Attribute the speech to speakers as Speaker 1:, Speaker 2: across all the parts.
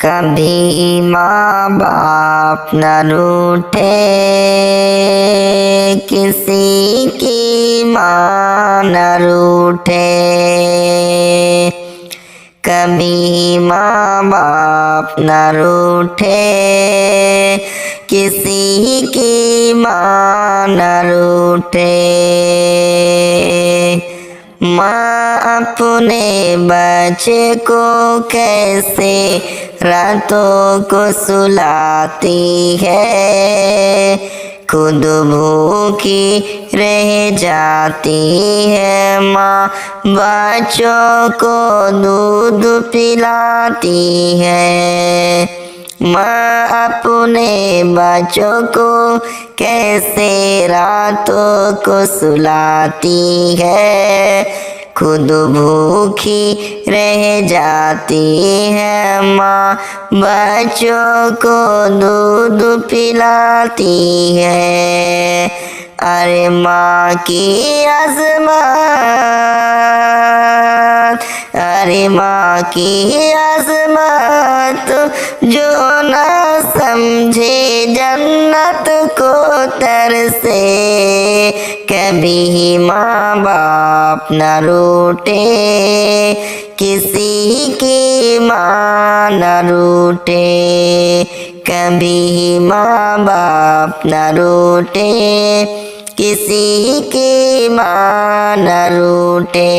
Speaker 1: कभी माँ बाप न रूठे, किसी की माँ न रूठे। कभी माँ बाप न रूठे, किसी की माँ न रूठे। माँ अपने बच्चे को कैसे रातों को सुलाती है, खुद भूखी रह जाती है। माँ बच्चों को दूध पिलाती है। माँ अपने बच्चों को कैसे रातों को सुलाती है, खुद भूखी रह जाती है। माँ बच्चों को दूध पिलाती है। अरे माँ की अज़मत, अरे माँ की अज़मत, जो न समझे जन्नत को तरसे। कभी माँ बाप न रूठे, किसी की माँ न रूठे। कभी माँ बाप न रूठे, किसी की माँ न रूठे।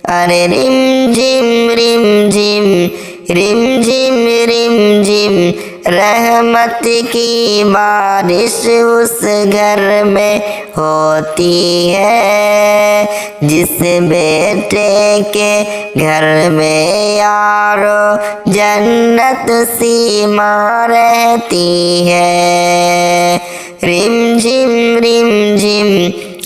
Speaker 1: अरे रिम झिम रिम झिम, रिम झिम रिम झिम, रहमत की बारिश उस घर में होती है, जिस बेटे के घर में यारो जन्नत सी माँ रहती है। रिम झिम रिम झिम,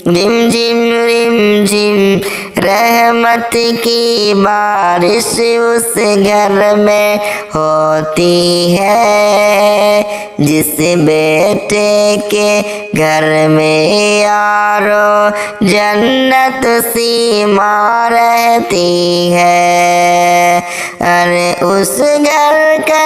Speaker 1: रिम झिम रिम झिम, रहमत की बारिश उस घर में होती है, जिस बेटे के घर में यारो जन्नत सी माँ रहती है। अरे उस घर का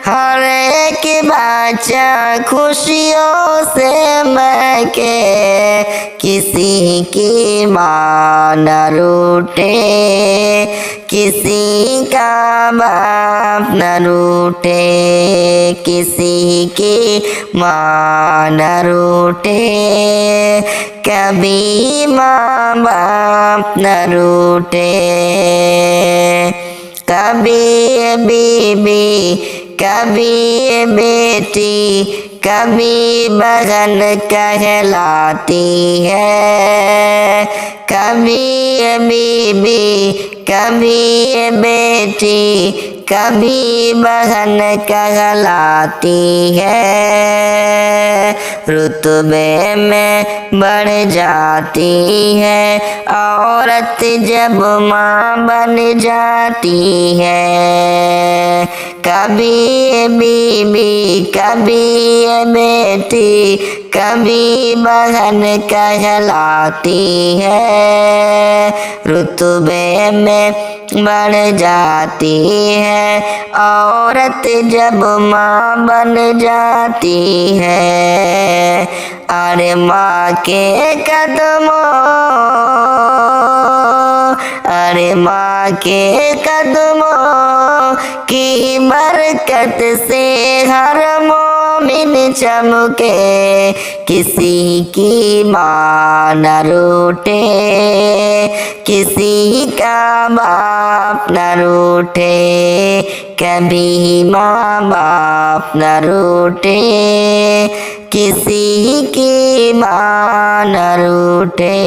Speaker 1: हर एक बच्चा खुशियों से महके, किसी की माँ न रूठे, किसी का बाप न रूठे। किसी की माँ न रूठे, कभी माँ बाप न रूठे। कभी बीबी, कभी बेटी, कभी बहन कहलाती है। कभी बीबी, कभी बेटी, कभी बहन कहलाती है। रुतबे में बढ़ जाती है औरत जब माँ बन जाती है। कभी बीबी, कभी बेटी, कभी बहन कहलाती है। रुतबे में बढ़ जाती है औरत जब माँ बन जाती है। अरे माँ के कदमों, अरे माँ के कदमों की बरकत से हर मोमिन चमके, किसी की माँ न रूठे, किसी का बाप न रूठे। कभी माँ बाप न रूठे, किसी की माँ न रूठे।